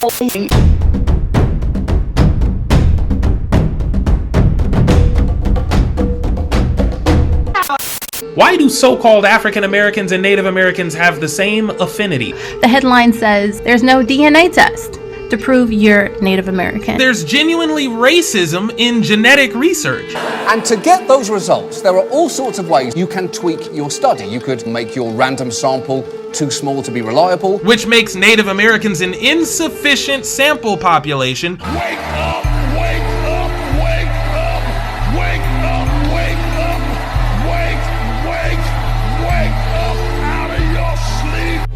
Why do so-called African Americans and Native Americans have the same affinity? The headline says there's no DNA test to prove you're Native American. There's genuinely racism in genetic research. And to get those results, there are all sorts of ways you can tweak your study. You could make your random sample too small to be reliable, which makes Native Americans an insufficient sample population. Wake up, wake up, wake up, wake up, wake up, wake up out of your sleep,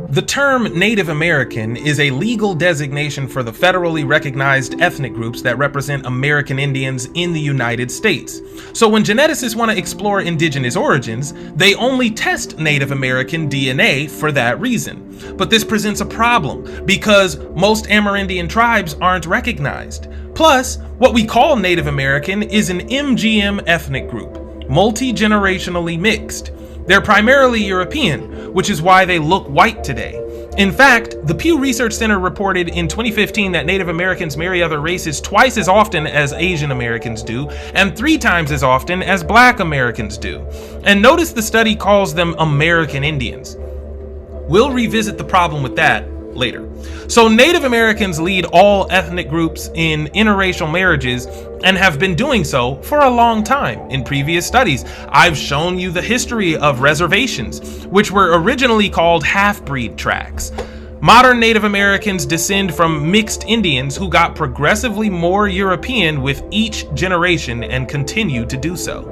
The term Native American is a legal designation for the federally recognized ethnic groups that represent American Indians in the United States. So when geneticists want to explore indigenous origins, they only test Native American DNA for that reason. But this presents a problem because most Amerindian tribes aren't recognized. Plus, what we call Native American is an MGM ethnic group, multi-generationally mixed. They're primarily European, which is why they look white today. In fact, the Pew Research Center reported in 2015 that Native Americans marry other races twice as often as Asian Americans do, and 3 times as often as Black Americans do. And notice the study calls them American Indians. We'll revisit the problem with that later. So Native Americans lead all ethnic groups in interracial marriages and have been doing so for a long time. In previous studies, I've shown you the history of reservations, which were originally called half-breed tracts. Modern Native Americans descend from mixed Indians who got progressively more European with each generation and continue to do so.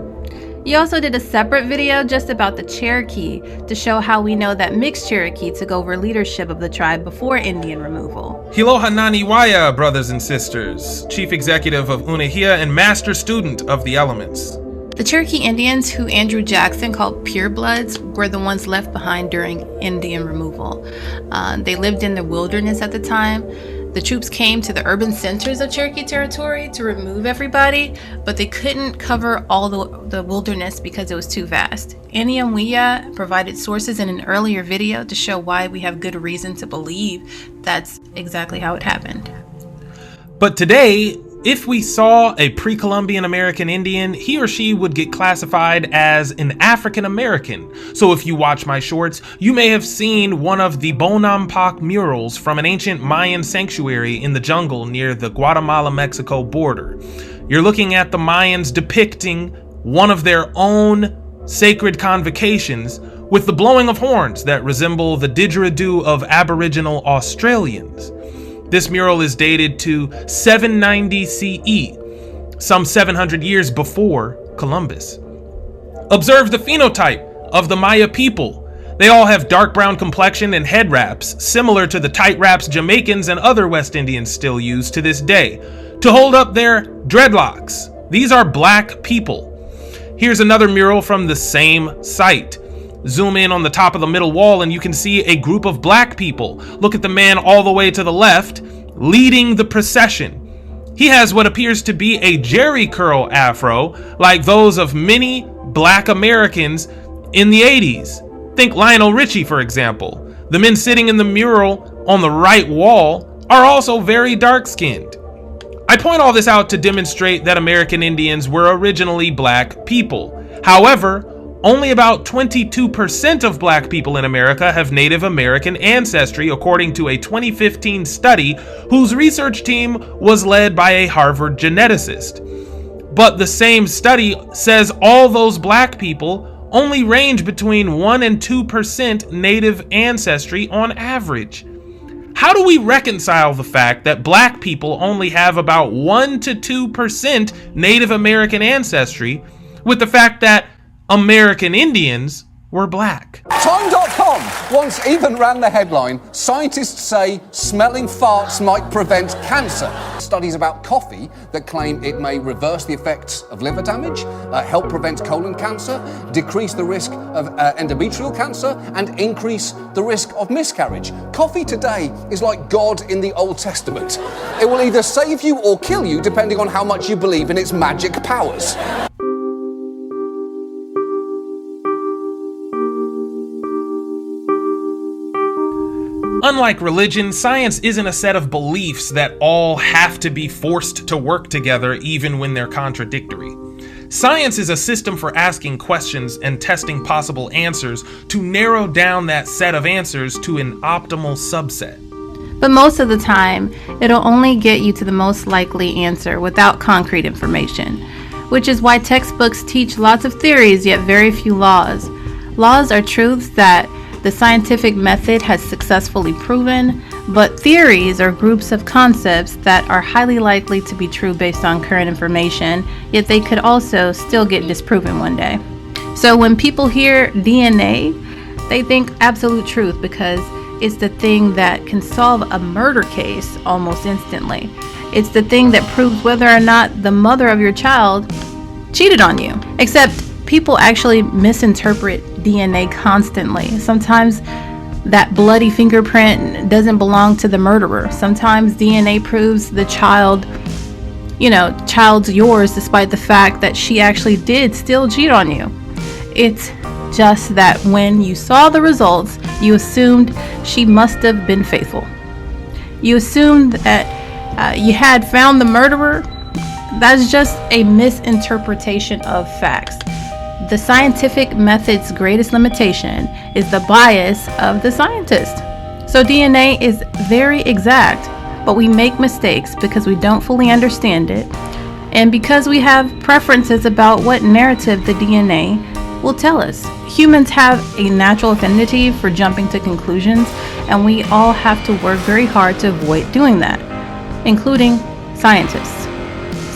You also did a separate video just about the Cherokee to show how we know that mixed Cherokee took over leadership of the tribe before Indian removal. UNEHIYA, brothers and sisters, Chief Executive of UNEHIYA and Master Student of the Elements. The Cherokee Indians, who Andrew Jackson called purebloods, were the ones left behind during Indian removal. They lived in the wilderness at the time. The troops came to the urban centers of Cherokee territory to remove everybody, but they couldn't cover all the wilderness because it was too vast. UNEHIYA provided sources in an earlier video to show why we have good reason to believe that's exactly how it happened. But today, if we saw a pre-Columbian American Indian, he or she would get classified as an African American. So if you watch my shorts, you may have seen one of the Bonampak murals from an ancient Mayan sanctuary in the jungle near the Guatemala-Mexico border. You're looking at the Mayans depicting one of their own sacred convocations with the blowing of horns that resemble the didgeridoo of Aboriginal Australians. This mural is dated to 790 CE, some 700 years before Columbus. Observe the phenotype of the Maya people. They all have dark brown complexion and head wraps, similar to the tight wraps Jamaicans and other West Indians still use to this day, to hold up their dreadlocks. These are black people. Here's another mural from the same site. Zoom in on the top of the middle wall and you can see a group of black people. Look at the man all the way to the left, leading the procession. He has what appears to be a jerry curl afro, like those of many black Americans in the 80s. Think Lionel Richie, for example. The men sitting in the mural on the right wall are also very dark-skinned. I point all this out to demonstrate that American Indians were originally black people. However, only about 22% of black people in America have Native American ancestry, according to a 2015 study whose research team was led by a Harvard geneticist. But the same study says all those black people only range between 1 and 2% Native ancestry on average. How do we reconcile the fact that black people only have about 1 to 2% Native American ancestry with the fact that American Indians were black? Time.com once even ran the headline, "Scientists say smelling farts might prevent cancer." Studies about coffee that claim it may reverse the effects of liver damage, help prevent colon cancer, decrease the risk of endometrial cancer, and increase the risk of miscarriage. Coffee today is like God in the Old Testament. It will either save you or kill you depending on how much you believe in its magic powers. Unlike religion, science isn't a set of beliefs that all have to be forced to work together even when they're contradictory. Science is a system for asking questions and testing possible answers to narrow down that set of answers to an optimal subset. But most of the time, it'll only get you to the most likely answer without concrete information, which is why textbooks teach lots of theories yet very few laws. Laws are truths that the scientific method has successfully proven, but theories are groups of concepts that are highly likely to be true based on current information, yet they could also still get disproven one day. So when people hear DNA, they think absolute truth because it's the thing that can solve a murder case almost instantly. It's the thing that proves whether or not the mother of your child cheated on you. Except people actually misinterpret DNA constantly. Sometimes that bloody fingerprint doesn't belong to the murderer. Sometimes DNA proves the child's yours despite the fact that she actually did still cheat on you. It's just that when you saw the results, you assumed she must have been faithful. You assumed that you had found the murderer. That's just a misinterpretation of facts. The scientific method's greatest limitation is the bias of the scientist. So DNA is very exact, but we make mistakes because we don't fully understand it, and because we have preferences about what narrative the DNA will tell us. Humans have a natural affinity for jumping to conclusions, and we all have to work very hard to avoid doing that, including scientists.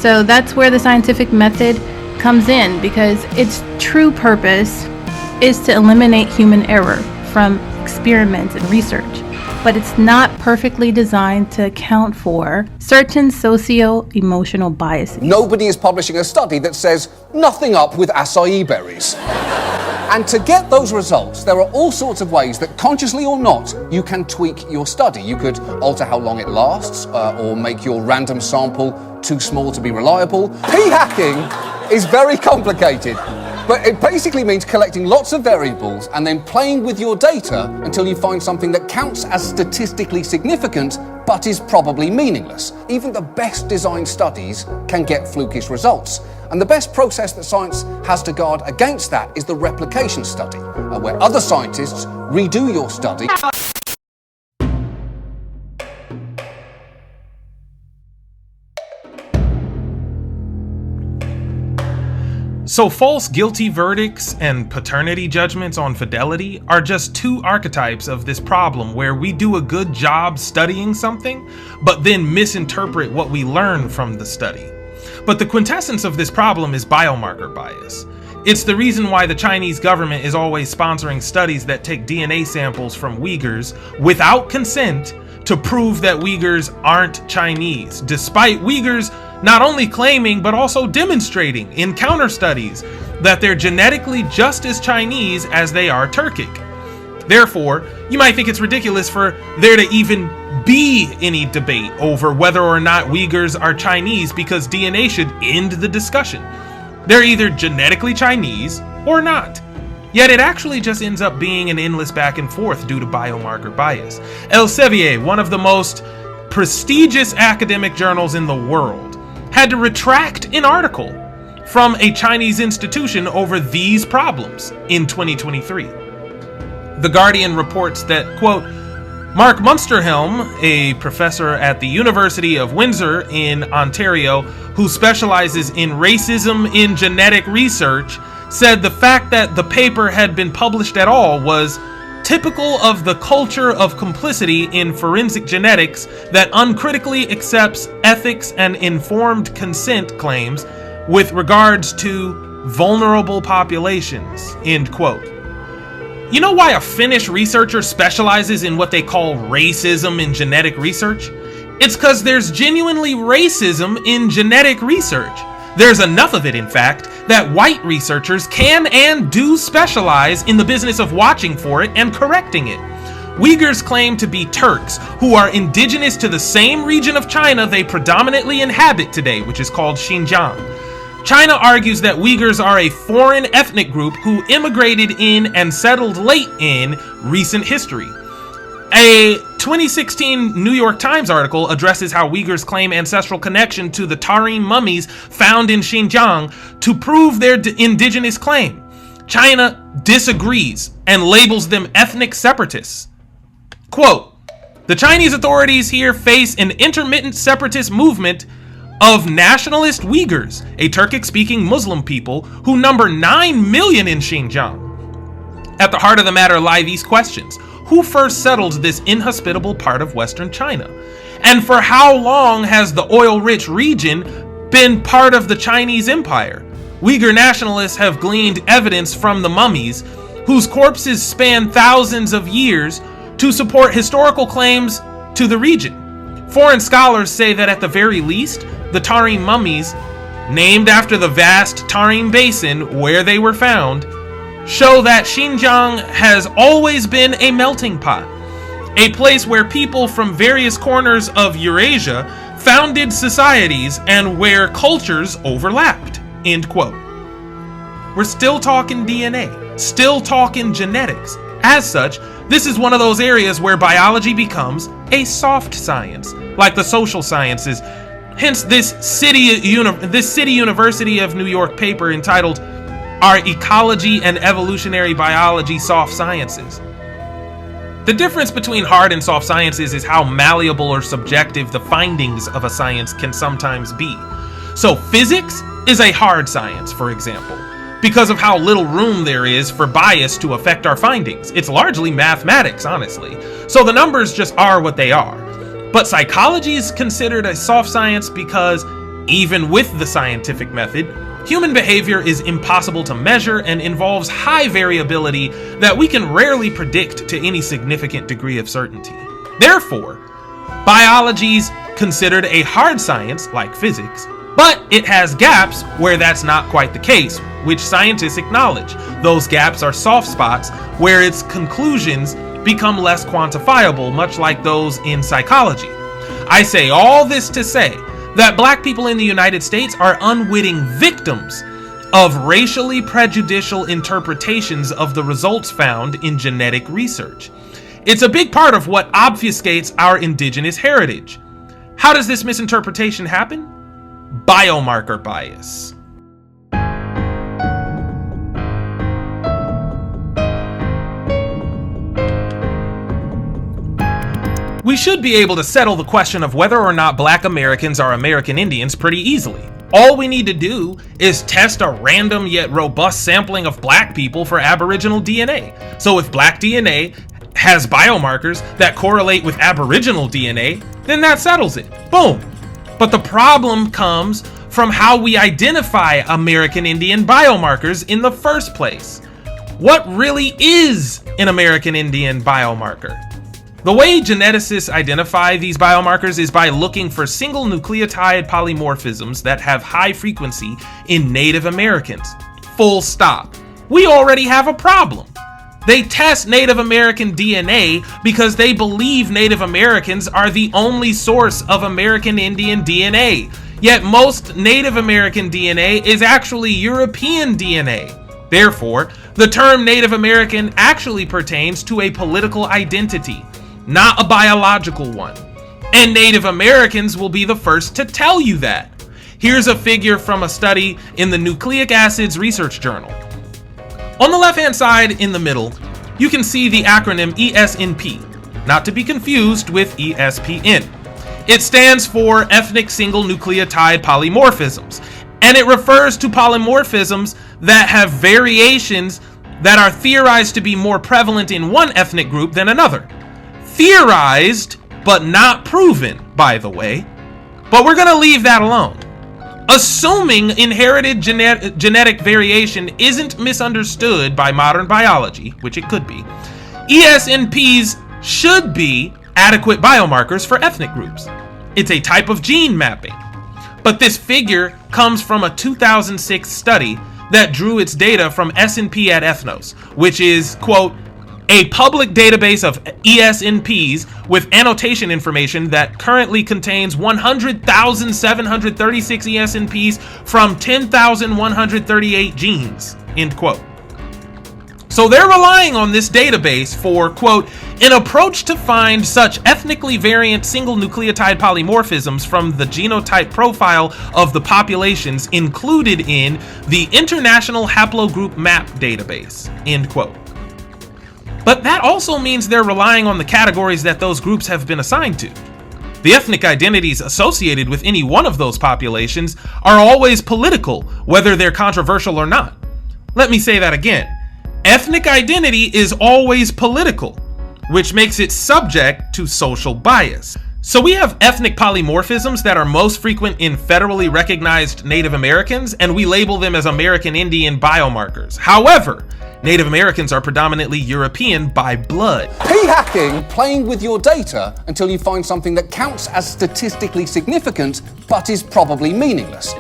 So that's where the scientific method comes in, because its true purpose is to eliminate human error from experiments and research, but it's not perfectly designed to account for certain socio-emotional biases. Nobody is publishing a study that says nothing up with acai berries. And to get those results, there are all sorts of ways that, consciously or not, you can tweak your study. You could alter how long it lasts, or make your random sample too small to be reliable. P-hacking is very complicated, but it basically means collecting lots of variables and then playing with your data until you find something that counts as statistically significant but is probably meaningless. Even the best designed studies can get flukish results. And the best process that science has to guard against that is the replication study, where other scientists redo your study. So false guilty verdicts and paternity judgments on fidelity are just two archetypes of this problem, where we do a good job studying something, but then misinterpret what we learn from the study. But the quintessence of this problem is biomarker bias. It's the reason why the Chinese government is always sponsoring studies that take DNA samples from Uyghurs without consent to prove that Uyghurs aren't Chinese, despite Uyghurs not only claiming but also demonstrating in counter studies that they're genetically just as Chinese as they are Turkic. Therefore, you might think it's ridiculous for there to even be any debate over whether or not Uyghurs are Chinese, because DNA should end the discussion. They're either genetically Chinese or not. Yet it actually just ends up being an endless back and forth due to biomarker bias. Elsevier, one of the most prestigious academic journals in the world, had to retract an article from a Chinese institution over these problems in 2023. The Guardian reports that, quote, Mark Munsterhelm, a professor at the University of Windsor in Ontario who specializes in racism in genetic research, said the fact that the paper had been published at all was typical of the culture of complicity in forensic genetics that uncritically accepts ethics and informed consent claims with regards to vulnerable populations, end quote. You know why a Finnish researcher specializes in what they call racism in genetic research? It's because there's genuinely racism in genetic research. There's enough of it, in fact, that white researchers can and do specialize in the business of watching for it and correcting it. Uyghurs claim to be Turks, who are indigenous to the same region of China they predominantly inhabit today, which is called Xinjiang. China argues that Uyghurs are a foreign ethnic group who immigrated in and settled late in recent history. A 2016 New York Times article addresses how Uyghurs claim ancestral connection to the Tarim mummies found in Xinjiang to prove their indigenous claim. China disagrees and labels them ethnic separatists. Quote, the Chinese authorities here face an intermittent separatist movement of nationalist Uyghurs, a Turkic-speaking Muslim people who number 9 million in Xinjiang. At the heart of the matter lie these questions. Who first settled this inhospitable part of Western China? And for how long has the oil-rich region been part of the Chinese Empire? Uyghur nationalists have gleaned evidence from the mummies, whose corpses span thousands of years, to support historical claims to the region. Foreign scholars say that at the very least, the Tarim mummies, named after the vast Tarim Basin where they were found, show that Xinjiang has always been a melting pot, a place where people from various corners of Eurasia founded societies and where cultures overlapped. End quote. We're still talking DNA, still talking genetics. As such, this is one of those areas where biology becomes a soft science, like the social sciences. Hence this City University of New York paper entitled Are Ecology and Evolutionary Biology Soft Sciences? The difference between hard and soft sciences is how malleable or subjective the findings of a science can sometimes be. So physics is a hard science, for example, because of how little room there is for bias to affect our findings. It's largely mathematics, honestly. So the numbers just are what they are. But psychology is considered a soft science because, even with the scientific method, human behavior is impossible to measure and involves high variability that we can rarely predict to any significant degree of certainty. Therefore, biology's considered a hard science like physics, but it has gaps where that's not quite the case, which scientists acknowledge. Those gaps are soft spots where its conclusions become less quantifiable, much like those in psychology. I say all this to say that black people in the United States are unwitting victims of racially prejudicial interpretations of the results found in genetic research. It's a big part of what obfuscates our indigenous heritage. How does this misinterpretation happen? Biomarker bias. We should be able to settle the question of whether or not black Americans are American Indians pretty easily. All we need to do is test a random yet robust sampling of black people for Aboriginal DNA. So if black DNA has biomarkers that correlate with Aboriginal DNA, then that settles it. Boom. But the problem comes from how we identify American Indian biomarkers in the first place. What really is an American Indian biomarker? The way geneticists identify these biomarkers is by looking for single nucleotide polymorphisms that have high frequency in Native Americans. Full stop. We already have a problem. They test Native American DNA because they believe Native Americans are the only source of American Indian DNA. Yet most Native American DNA is actually European DNA. Therefore, the term Native American actually pertains to a political identity, not a biological one. And Native Americans will be the first to tell you that. Here's a figure from a study in the Nucleic Acids Research Journal. On the left-hand side in the middle, you can see the acronym ESNP, not to be confused with ESPN. It stands for Ethnic Single Nucleotide Polymorphisms, and it refers to polymorphisms that have variations that are theorized to be more prevalent in one ethnic group than another. Theorized, but not proven, by the way. But we're going to leave that alone. Assuming inherited genetic variation isn't misunderstood by modern biology, which it could be, ESNPs should be adequate biomarkers for ethnic groups. It's a type of gene mapping. But this figure comes from a 2006 study that drew its data from SNP at Ethnos, which is, quote, a public database of ESNPs with annotation information that currently contains 100,736 ESNPs from 10,138 genes, end quote. So they're relying on this database for, quote, an approach to find such ethnically variant single nucleotide polymorphisms from the genotype profile of the populations included in the International Haplogroup Map database, end quote. But that also means they're relying on the categories that those groups have been assigned to. The ethnic identities associated with any one of those populations are always political, whether they're controversial or not. Let me say that again. Ethnic identity is always political, which makes it subject to social bias. So we have ethnic polymorphisms that are most frequent in federally recognized Native Americans, and we label them as American Indian biomarkers. However, Native Americans are predominantly European by blood. P-hacking, playing with your data until you find something that counts as statistically significant, but is probably meaningless.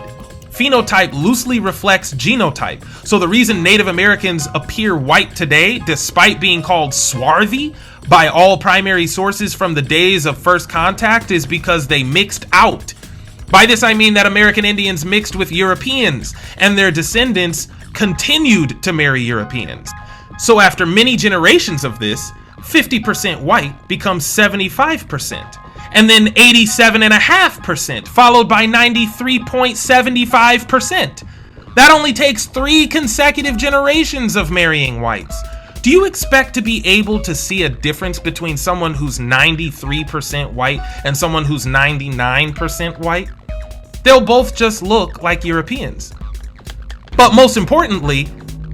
Phenotype loosely reflects genotype, so the reason Native Americans appear white today, despite being called swarthy by all primary sources from the days of first contact, is because they mixed out. By this I mean that American Indians mixed with Europeans, and their descendants continued to marry Europeans. So after many generations of this, 50% white becomes 75%. And then 87.5%, followed by 93.75%. That only takes 3 consecutive generations of marrying whites. Do you expect to be able to see a difference between someone who's 93% white and someone who's 99% white? They'll both just look like Europeans. But most importantly,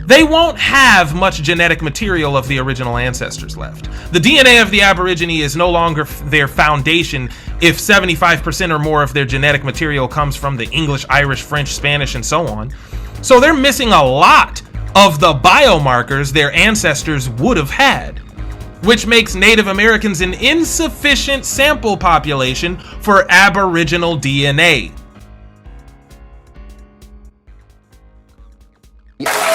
they won't have much genetic material of the original ancestors left. The DNA of the Aborigine is no longer their foundation if 75% or more of their genetic material comes from the English, Irish, French, Spanish, and so on. So they're missing a lot of the biomarkers their ancestors would have had, which makes Native Americans an insufficient sample population for Aboriginal DNA.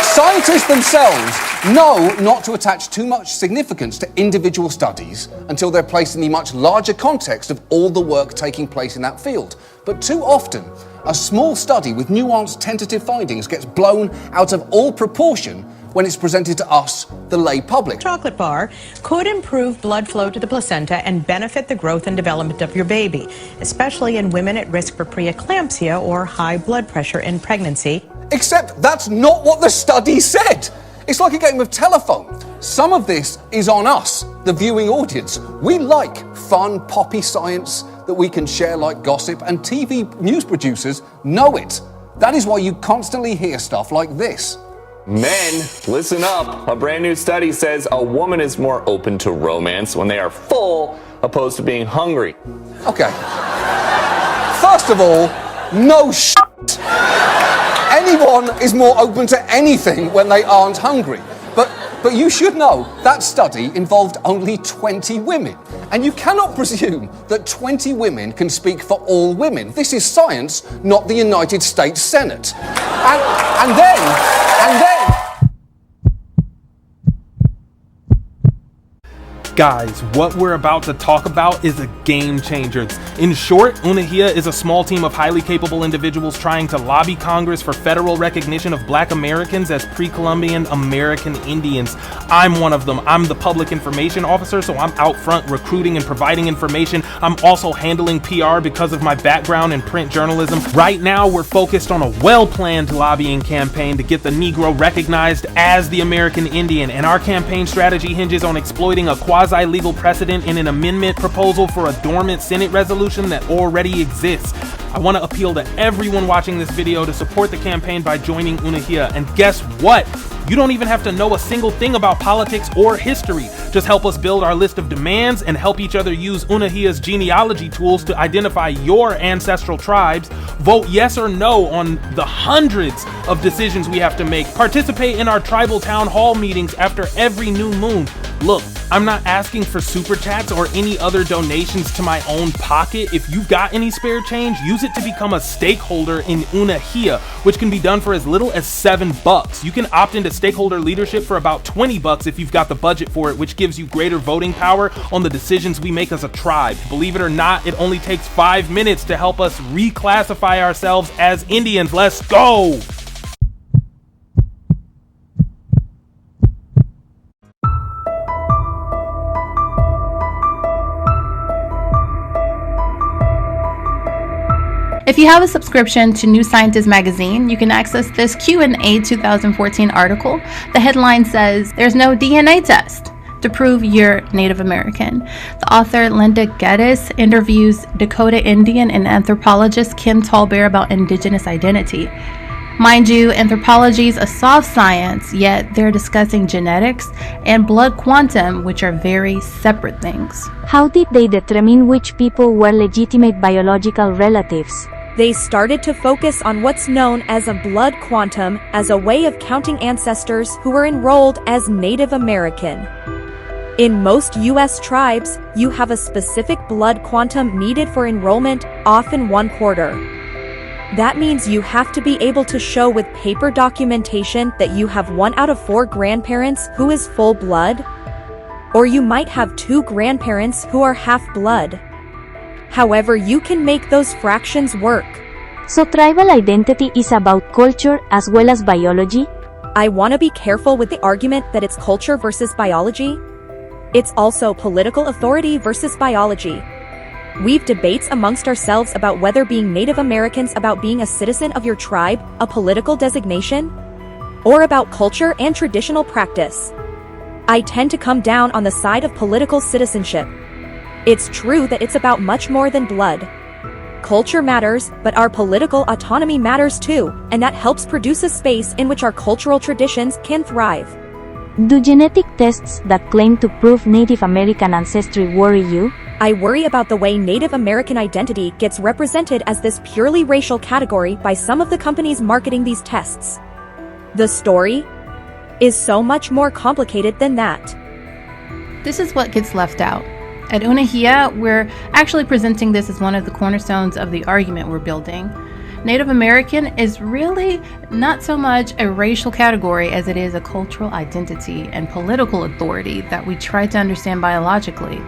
Scientists themselves know not to attach too much significance to individual studies until they're placed in the much larger context of all the work taking place in that field. But too often, a small study with nuanced tentative findings gets blown out of all proportion when it's presented to us, the lay public. Chocolate bar could improve blood flow to the placenta and benefit the growth and development of your baby, especially in women at risk for preeclampsia or high blood pressure in pregnancy. Except that's not what the study said. It's like a game of telephone. Some of this is on us, the viewing audience. We like fun, poppy science that we can share like gossip, and TV news producers know it. That is why you constantly hear stuff like this. Men, listen up. A brand new study says a woman is more open to romance when they are full opposed to being hungry. Okay. First of all, no shit. Anyone is more open to anything when they aren't hungry. But you should know that study involved only 20 women. And you cannot presume that 20 women can speak for all women. This is science, not the United States Senate. And then... Guys, what we're about to talk about is a game changer. In short, UNEHIYA is a small team of highly capable individuals trying to lobby Congress for federal recognition of Black Americans as pre-Columbian American Indians. I'm one of them. I'm the public information officer, so I'm out front recruiting and providing information. I'm also handling PR because of my background in print journalism. Right now, we're focused on a well-planned lobbying campaign to get the Negro recognized as the American Indian, and our campaign strategy hinges on exploiting a quasi-legal precedent in an amendment proposal for a dormant Senate resolution that already exists. I want to appeal to everyone watching this video to support the campaign by joining UNEHIYA. And guess what? You don't even have to know a single thing about politics or history. Just help us build our list of demands and help each other use UNEHIYA's genealogy tools to identify your ancestral tribes. Vote yes or no on the hundreds of decisions we have to make. Participate in our tribal town hall meetings after every new moon. Look, I'm not asking for super chats or any other donations to my own pocket. If you've got any spare change, use it to become a stakeholder in UNEHIYA, which can be done for as little as $7. You can opt into stakeholder leadership for about $20 if you've got the budget for it, which gives you greater voting power on the decisions we make as a tribe. Believe it or not, it only takes 5 minutes to help us reclassify ourselves as Indians. Let's go! If you have a subscription to New Scientist magazine, you can access this Q&A 2014 article. The headline says, "There's no DNA test to prove you're Native American." The author, Linda Geddes, interviews Dakota Indian and anthropologist Kim Tallbear about indigenous identity. Mind you, anthropology is a soft science, yet they're discussing genetics and blood quantum, which are very separate things. How did they determine which people were legitimate biological relatives? They started to focus on what's known as a blood quantum as a way of counting ancestors who were enrolled as Native American. In most U.S. tribes, you have a specific blood quantum needed for enrollment, often 1/4. That means you have to be able to show with paper documentation that you have 1 out of 4 grandparents who is full blood, or you might have 2 grandparents who are half blood. However, you can make those fractions work. So tribal identity is about culture as well as biology? I want to be careful with the argument that it's culture versus biology. It's also political authority versus biology. We've debates amongst ourselves about whether being Native Americans about being a citizen of your tribe, a political designation, or about culture and traditional practice. I tend to come down on the side of political citizenship. It's true that it's about much more than blood. Culture matters, but our political autonomy matters too, and that helps produce a space in which our cultural traditions can thrive. Do genetic tests that claim to prove Native American ancestry worry you? I worry about the way Native American identity gets represented as this purely racial category by some of the companies marketing these tests. The story is so much more complicated than that. This is what gets left out. At UNEHIYA, we're actually presenting this as one of the cornerstones of the argument we're building. Native American is really not so much a racial category as it is a cultural identity and political authority that we try to understand biologically.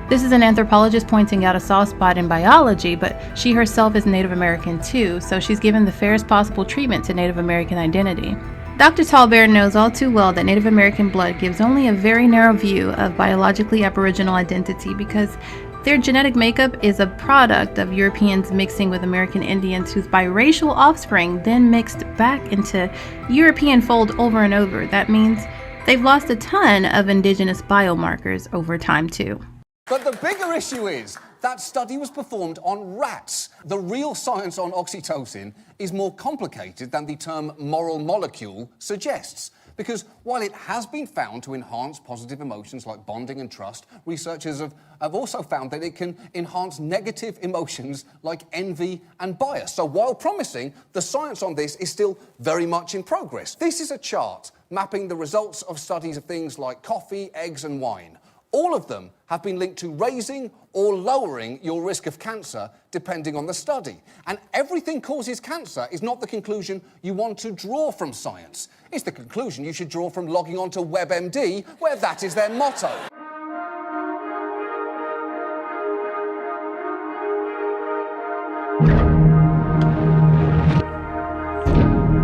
This is an anthropologist pointing out a soft spot in biology, but she herself is Native American too, so she's given the fairest possible treatment to Native American identity. Dr. Tallbear knows all too well that Native American blood gives only a very narrow view of biologically Aboriginal identity because their genetic makeup is a product of Europeans mixing with American Indians whose biracial offspring then mixed back into European fold over and over. That means they've lost a ton of indigenous biomarkers over time too. But the bigger issue is that study was performed on rats. The real science on oxytocin is more complicated than the term moral molecule suggests. Because while it has been found to enhance positive emotions like bonding and trust, researchers have also found that it can enhance negative emotions like envy and bias. So while promising, the science on this is still very much in progress. This is a chart mapping the results of studies of things like coffee, eggs and wine. All of them have been linked to raising or lowering your risk of cancer depending on the study. And everything causes cancer is not the conclusion you want to draw from science. It's the conclusion you should draw from logging on to WebMD, where that is their motto.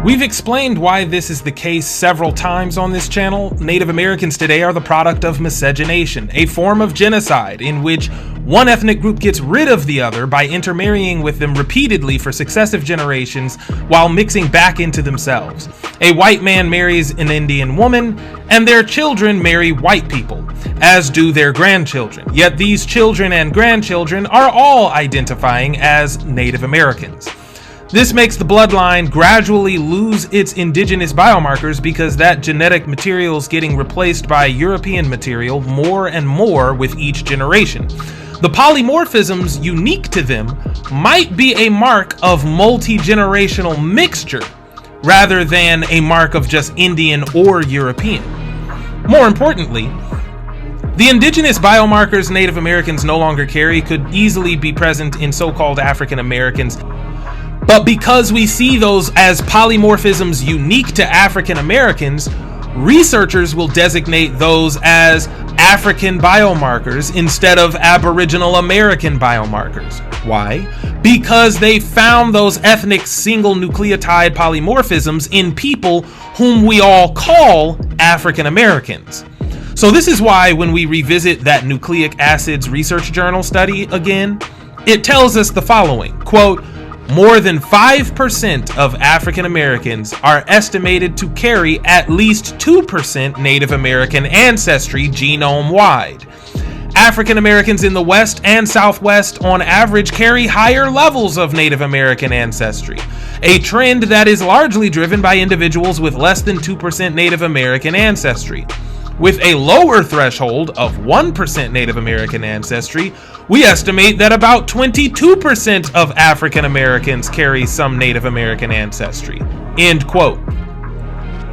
We've explained why this is the case several times on this channel. Native Americans today are the product of miscegenation, a form of genocide in which one ethnic group gets rid of the other by intermarrying with them repeatedly for successive generations while mixing back into themselves. A white man marries an Indian woman, and their children marry white people, as do their grandchildren. Yet these children and grandchildren are all identifying as Native Americans. This makes the bloodline gradually lose its indigenous biomarkers because that genetic material is getting replaced by European material more and more with each generation. The polymorphisms unique to them might be a mark of multi-generational mixture rather than a mark of just Indian or European. More importantly, the indigenous biomarkers Native Americans no longer carry could easily be present in so-called African Americans. But because we see those as polymorphisms unique to African Americans, researchers will designate those as African biomarkers instead of Aboriginal American biomarkers. Why? Because they found those ethnic single nucleotide polymorphisms in people whom we all call African Americans. So this is why when we revisit that Nucleic Acids Research Journal study again, it tells us the following, quote, more than 5% of African Americans are estimated to carry at least 2% Native American ancestry genome-wide. African Americans in the West and Southwest on average carry higher levels of Native American ancestry, a trend that is largely driven by individuals with less than 2% Native American ancestry. With a lower threshold of 1% Native American ancestry, we estimate that about 22% of African Americans carry some Native American ancestry. End quote.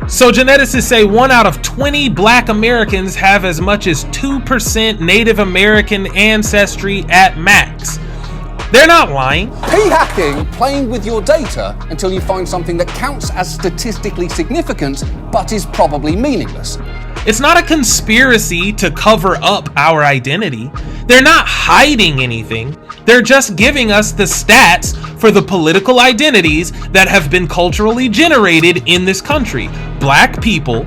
So geneticists say 1 out of 20 Black Americans have as much as 2% Native American ancestry at max. They're not lying. P-hacking, playing with your data until you find something that counts as statistically significant but is probably meaningless. It's not a conspiracy to cover up our identity. They're not hiding anything. They're just giving us the stats for the political identities that have been culturally generated in this country. Black people,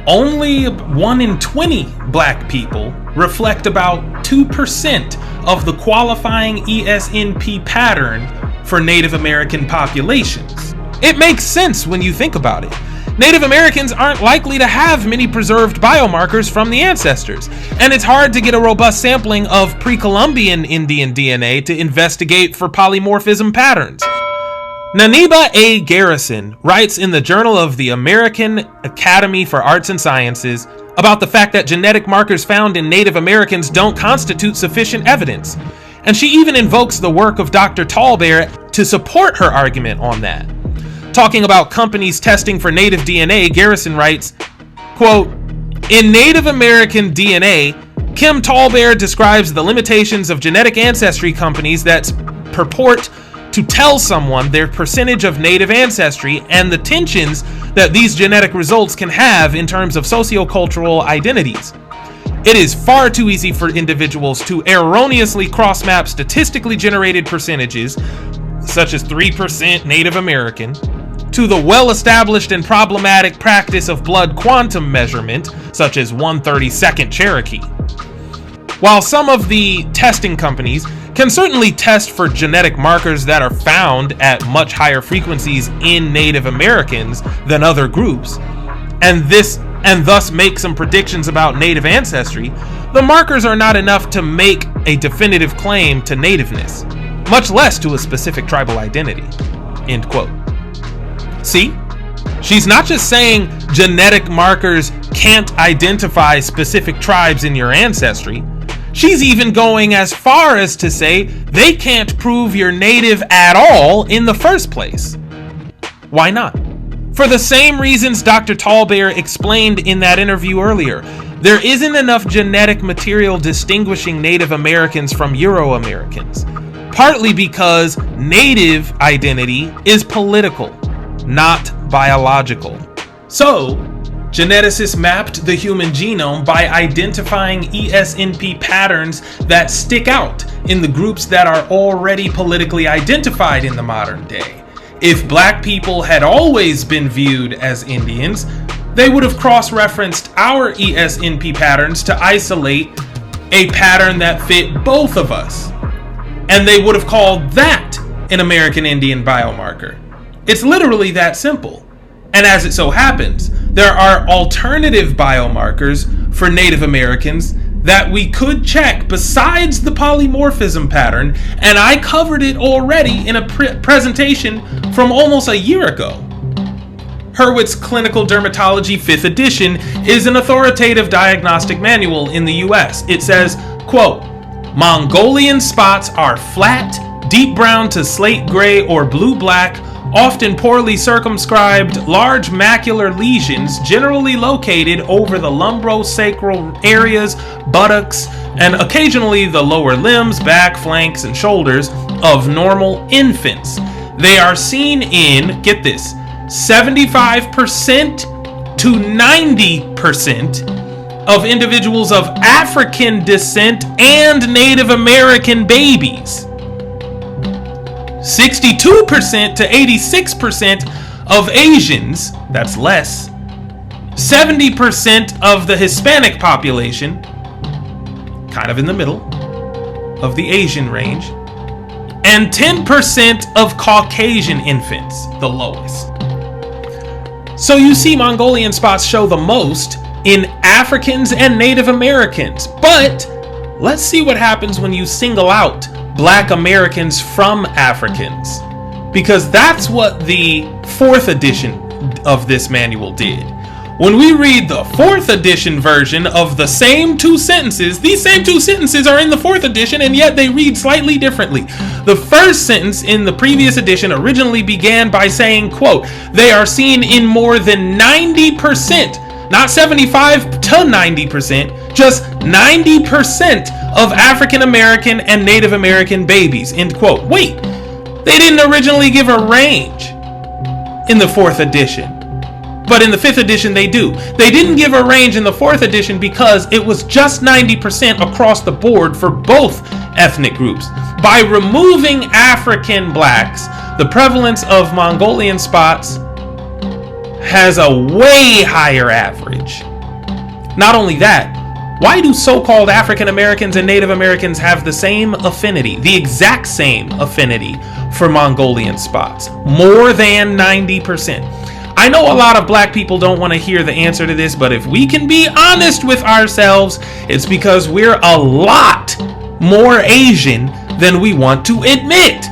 only 1 in 20 Black people reflect about 2% of the qualifying ESNP pattern for Native American populations. It makes sense when you think about it. Native Americans aren't likely to have many preserved biomarkers from the ancestors, and it's hard to get a robust sampling of pre-Columbian Indian DNA to investigate for polymorphism patterns. Naniba A. Garrison writes in the Journal of the American Academy for Arts and Sciences about the fact that genetic markers found in Native Americans don't constitute sufficient evidence, and she even invokes the work of Dr. Tallbear to support her argument on that. Talking about companies testing for native DNA, Garrison writes, quote, in Native American DNA, Kim Tallbear describes the limitations of genetic ancestry companies that purport to tell someone their percentage of native ancestry and the tensions that these genetic results can have in terms of sociocultural identities. It is far too easy for individuals to erroneously cross-map statistically generated percentages, such as 3% Native American, to the well-established and problematic practice of blood quantum measurement, such as 1/32 Cherokee. While some of the testing companies can certainly test for genetic markers that are found at much higher frequencies in Native Americans than other groups, and thus make some predictions about native ancestry, the markers are not enough to make a definitive claim to nativeness, much less to a specific tribal identity. End quote. See? She's not just saying genetic markers can't identify specific tribes in your ancestry. She's even going as far as to say they can't prove you're native at all in the first place. Why not? For the same reasons Dr. Tallbear explained in that interview earlier. There isn't enough genetic material distinguishing Native Americans from Euro-Americans, partly because native identity is political, not biological. So, geneticists mapped the human genome by identifying ESNP patterns that stick out in the groups that are already politically identified in the modern day. If Black people had always been viewed as Indians, they would have cross-referenced our ESNP patterns to isolate a pattern that fit both of us. And they would have called that an American Indian biomarker. It's literally that simple. And as it so happens, there are alternative biomarkers for Native Americans that we could check besides the polymorphism pattern, and I covered it already in a presentation from almost a year ago. Hurwitz's Clinical Dermatology 5th edition is an authoritative diagnostic manual in the US. It says, quote, Mongolian spots are flat, deep brown to slate gray or blue-black, often poorly circumscribed, large macular lesions generally located over the lumbosacral areas, buttocks, and occasionally the lower limbs, back, flanks, and shoulders of normal infants. They are seen in, get this, 75% to 90% of individuals of African descent and Native American babies. 62% to 86% of Asians, that's less. 70% of the Hispanic population, kind of in the middle of the Asian range. And 10% of Caucasian infants, the lowest. So you see Mongolian spots show the most in Africans and Native Americans. But let's see what happens when you single out Black Americans from Africans. Because that's what the 4th edition of this manual did. When we read the 4th edition version of the same two sentences, these same two sentences are in the 4th edition, and yet they read slightly differently. The first sentence in the previous edition originally began by saying, quote, they are seen in more than 90%, not 75 to 90%, just 90% of African American and Native American babies, end quote. Wait, they didn't originally give a range in the 4th edition. But in the 5th edition, they do. They didn't give a range in the 4th edition because it was just 90% across the board for both ethnic groups. By removing African blacks, the prevalence of Mongolian spots has a way higher average. Not only that, why do so-called African Americans and Native Americans have the same affinity, the exact same affinity for Mongolian spots? More than 90%. I know a lot of black people don't want to hear the answer to this, but if we can be honest with ourselves, it's because we're a lot more Asian than we want to admit.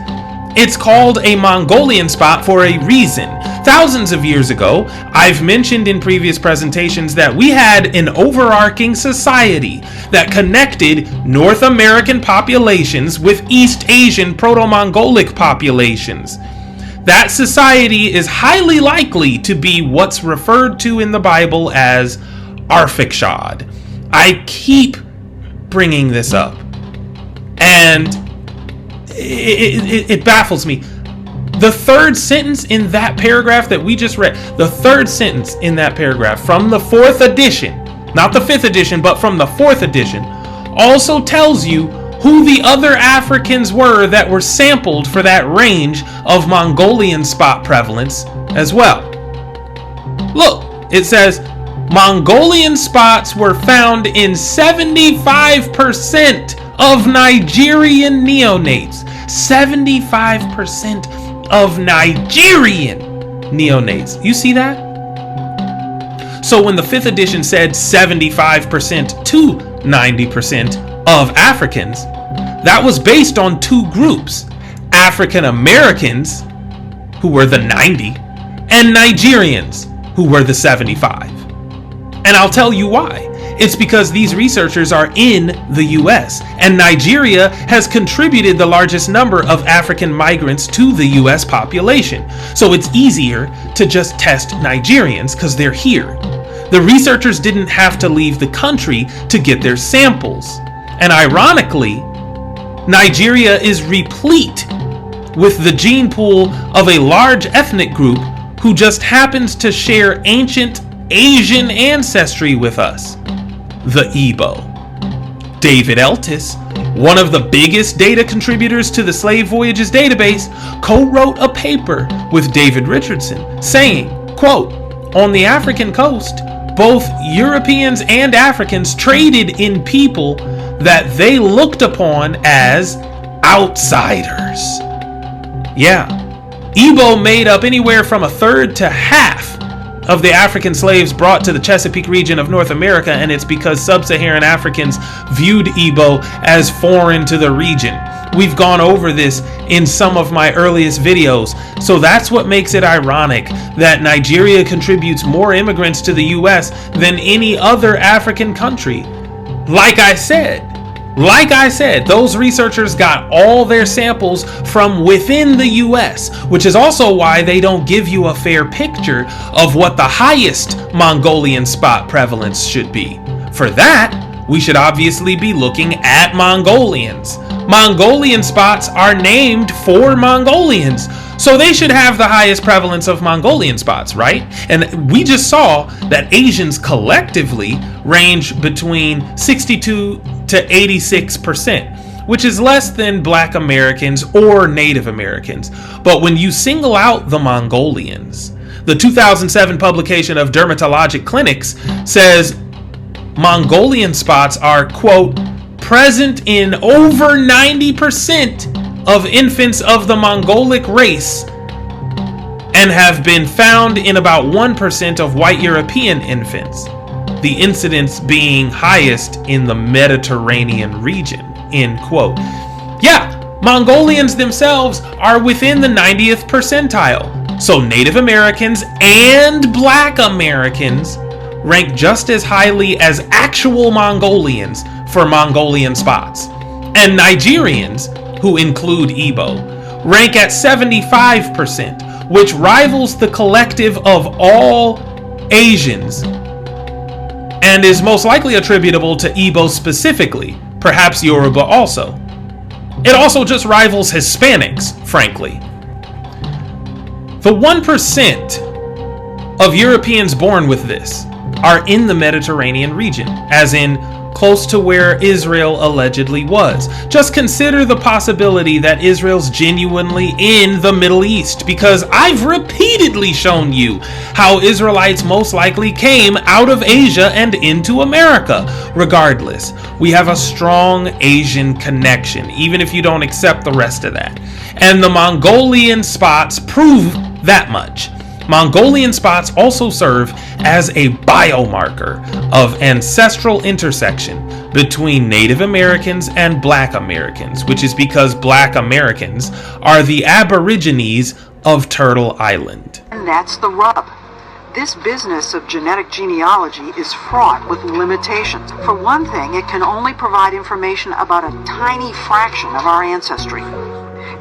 It's called a Mongolian spot for a reason. Thousands of years ago, I've mentioned in previous presentations that we had an overarching society that connected North American populations with East Asian Proto-Mongolic populations. That society is highly likely to be what's referred to in the Bible as Arphaxad. I keep bringing this up, and it baffles me. The third sentence in that paragraph that we just read, the third sentence in that paragraph from the 4th edition, not the 5th edition, but from the 4th edition, also tells you who the other Africans were that were sampled for that range of Mongolian spot prevalence as well. Look, it says Mongolian spots were found in 75% of Nigerian neonates. 75% of Nigerian neonates. You see that? So when the 5th edition said 75% to 90% of Africans, that was based on two groups: African Americans, who were the 90, and Nigerians, who were the 75. And I'll tell you why. It's because these researchers are in the US, and Nigeria has contributed the largest number of African migrants to the US population. So it's easier to just test Nigerians because they're here. The researchers didn't have to leave the country to get their samples. And ironically, Nigeria is replete with the gene pool of a large ethnic group who just happens to share ancient Asian ancestry with us, the Igbo. David Eltis, one of the biggest data contributors to the Slave Voyages database, co-wrote a paper with David Richardson saying, quote, on the African coast, both Europeans and Africans traded in people that they looked upon as outsiders. Yeah, Igbo made up anywhere from a third to half of the African slaves brought to the Chesapeake region of North America, and it's because sub-Saharan Africans viewed Igbo as foreign to the region. We've gone over this in some of my earliest videos, so that's what makes it ironic that Nigeria contributes more immigrants to the US than any other African country. Like I said, those researchers got all their samples from within the US, which is also why they don't give you a fair picture of what the highest Mongolian spot prevalence should be. For that, we should obviously be looking at Mongolians. Mongolian spots are named for Mongolians, so they should have the highest prevalence of Mongolian spots, right? And we just saw that Asians collectively range between 62 to 86%, which is less than Black Americans or Native Americans. But when you single out the Mongolians, the 2007 publication of Dermatologic Clinics says Mongolian spots are, quote, present in over 90% of infants of the Mongolic race and have been found in about 1% of white European infants, the incidence being highest in the Mediterranean region, end quote. Yeah, Mongolians themselves are within the 90th percentile, so Native Americans and Black Americans rank just as highly as actual Mongolians for Mongolian spots. And Nigerians, who include Igbo, rank at 75%, which rivals the collective of all Asians and is most likely attributable to Igbo specifically, perhaps Yoruba also. It also just rivals Hispanics, frankly. The 1% of Europeans born with this are in the Mediterranean region, as in close to where Israel allegedly was. Just consider the possibility that Israel's genuinely in the Middle East, because I've repeatedly shown you how Israelites most likely came out of Asia and into America. Regardless, we have a strong Asian connection, even if you don't accept the rest of that. And the Mongolian spots prove that much. Mongolian spots also serve as a biomarker of ancestral intersection between Native Americans and Black Americans, which is because Black Americans are the aborigines of Turtle Island. And that's the rub. This business of genetic genealogy is fraught with limitations. For one thing, it can only provide information about a tiny fraction of our ancestry.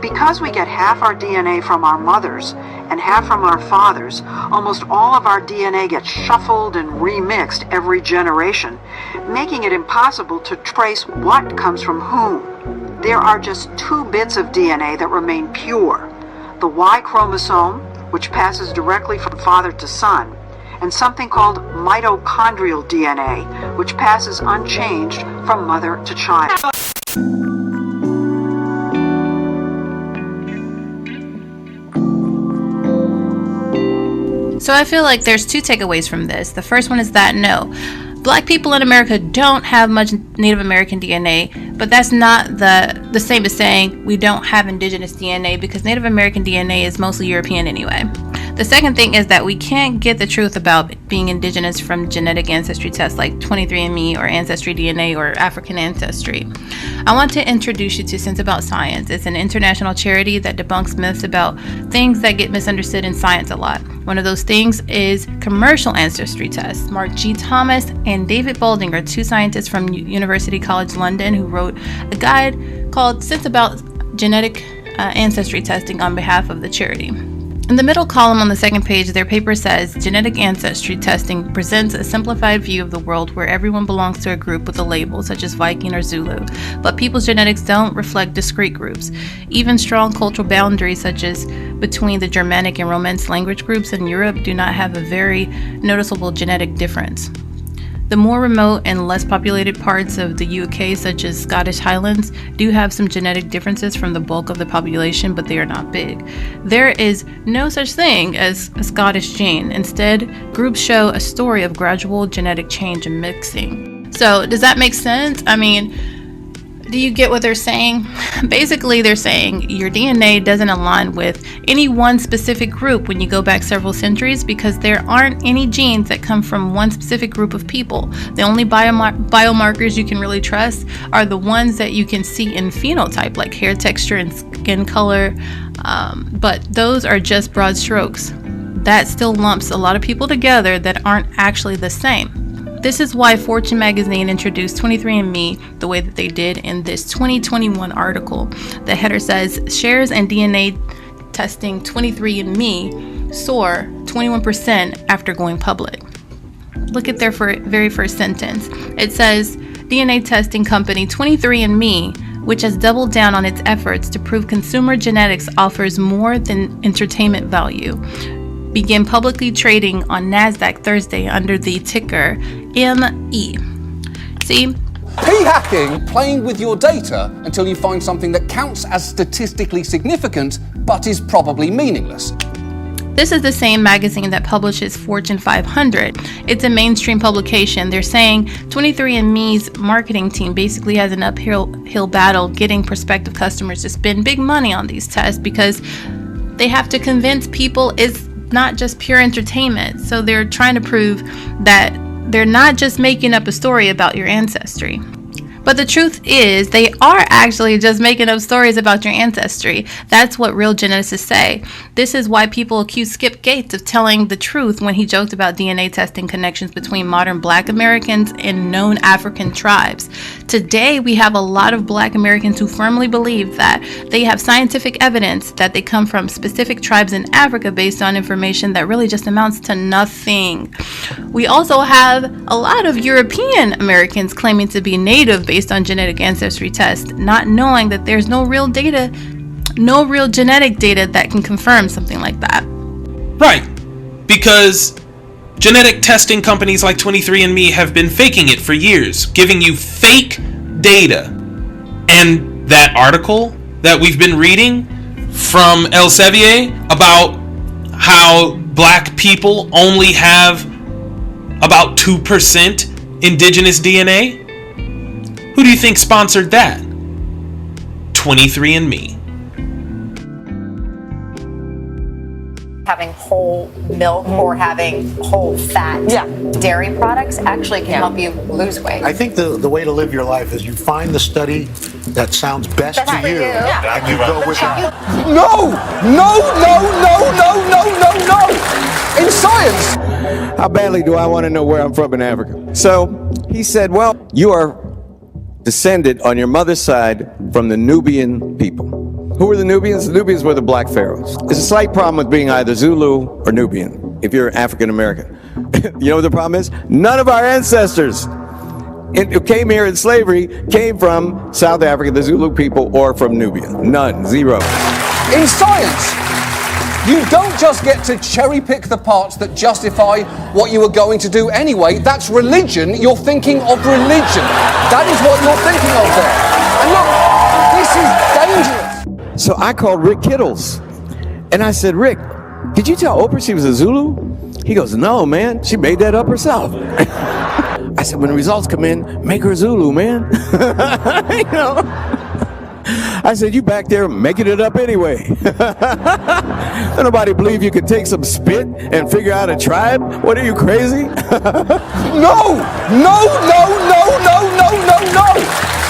Because we get half our DNA from our mothers and half from our fathers, almost all of our DNA gets shuffled and remixed every generation, making it impossible to trace what comes from whom. There are just 2 bits of DNA that remain pure: the Y chromosome, which passes directly from father to son, and something called mitochondrial DNA, which passes unchanged from mother to child. So I feel like there's 2 takeaways from this. The first one is that no, Black people in America don't have much Native American DNA, but that's not the same as saying we don't have indigenous DNA, because Native American DNA is mostly European anyway. The second thing is that we can't get the truth about being indigenous from genetic ancestry tests like 23andMe or Ancestry DNA or African Ancestry. I want to introduce you to Sense About Science. It's an international charity that debunks myths about things that get misunderstood in science a lot. One of those things is commercial ancestry tests. Mark G. Thomas and David Balding are 2 scientists from University College London who wrote a guide called Sense About Genetic Ancestry Testing on behalf of the charity. In the middle column on the second page, their paper says, genetic ancestry testing presents a simplified view of the world where everyone belongs to a group with a label, such as Viking or Zulu, but people's genetics don't reflect discrete groups. Even strong cultural boundaries, such as between the Germanic and Romance language groups in Europe, do not have a very noticeable genetic difference. The more remote and less populated parts of the UK, such as Scottish Highlands, do have some genetic differences from the bulk of the population, but they are not big. There is no such thing as a Scottish gene. Instead, groups show a story of gradual genetic change and mixing. So, does that make sense? I mean, Do you get what they're saying? Basically, they're saying your DNA doesn't align with any one specific group when you go back several centuries because there aren't any genes that come from one specific group of people. The only biomarkers you can really trust are the ones that you can see in phenotype, like hair texture and skin color, but those are just broad strokes. That still lumps a lot of people together that aren't actually the same. This is why Fortune magazine introduced 23andMe the way that they did in this 2021 article. The header says, shares and DNA testing 23andMe soar 21% after going public. Look at their very first sentence. It says, DNA testing company 23andMe, which has doubled down on its efforts to prove consumer genetics offers more than entertainment value, began publicly trading on NASDAQ Thursday under the ticker ME. See? P-hacking, playing with your data until you find something that counts as statistically significant but is probably meaningless. This is the same magazine that publishes Fortune 500. It's a mainstream publication. They're saying 23andMe's marketing team basically has an uphill battle getting prospective customers to spend big money on these tests because they have to convince people it's not just pure entertainment. So they're trying to prove that they're not just making up a story about your ancestry. But the truth is, they are actually just making up stories about your ancestry. That's what real geneticists say. This is why people accuse Skip Gates of telling the truth when he joked about DNA testing connections between modern Black Americans and known African tribes. Today, we have a lot of Black Americans who firmly believe that they have scientific evidence that they come from specific tribes in Africa based on information that really just amounts to nothing. We also have a lot of European Americans claiming to be Native based on genetic ancestry tests, not knowing that there's no real genetic data that can confirm something like that. Right, because genetic testing companies like 23andMe have been faking it for years, giving you fake data. And that article that we've been reading from Elsevier about how Black people only have about 2% indigenous DNA? Who do you think sponsored that? 23andMe. Having whole milk or having whole fat dairy products actually can help you lose weight. I think the way to live your life is you find the study that sounds best to you, and you go with it. No! In science! How badly do I want to know where I'm from in Africa? So he said, well, you are descended on your mother's side from the Nubian people. Who were the Nubians? The Nubians were the Black pharaohs. There's a slight problem with being either Zulu or Nubian if you're African American. You know what the problem is? None of our ancestors who came here in slavery came from South Africa, the Zulu people, or from Nubia. None. Zero. In science, you don't just get to cherry pick the parts that justify what you were going to do anyway. That's religion. You're thinking of religion. That is what you're thinking of there. And look, this is dangerous. So I called Rick Kittles, and I said, Rick, did you tell Oprah she was a Zulu? He goes, no, man, she made that up herself. I said, when the results come in, make her Zulu, man. You know? I said, you back there making it up anyway. Don't nobody believe you could take some spit and figure out a tribe? What are you, crazy? No!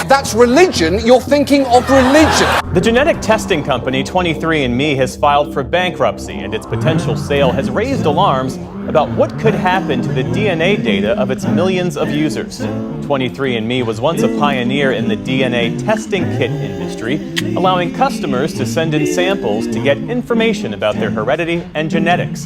That's religion. You're thinking of religion. The genetic testing company 23andMe has filed for bankruptcy, and its potential sale has raised alarms about what could happen to the DNA data of its millions of users. 23andMe was once a pioneer in the DNA testing kit industry, allowing customers to send in samples to get information about their heredity and genetics.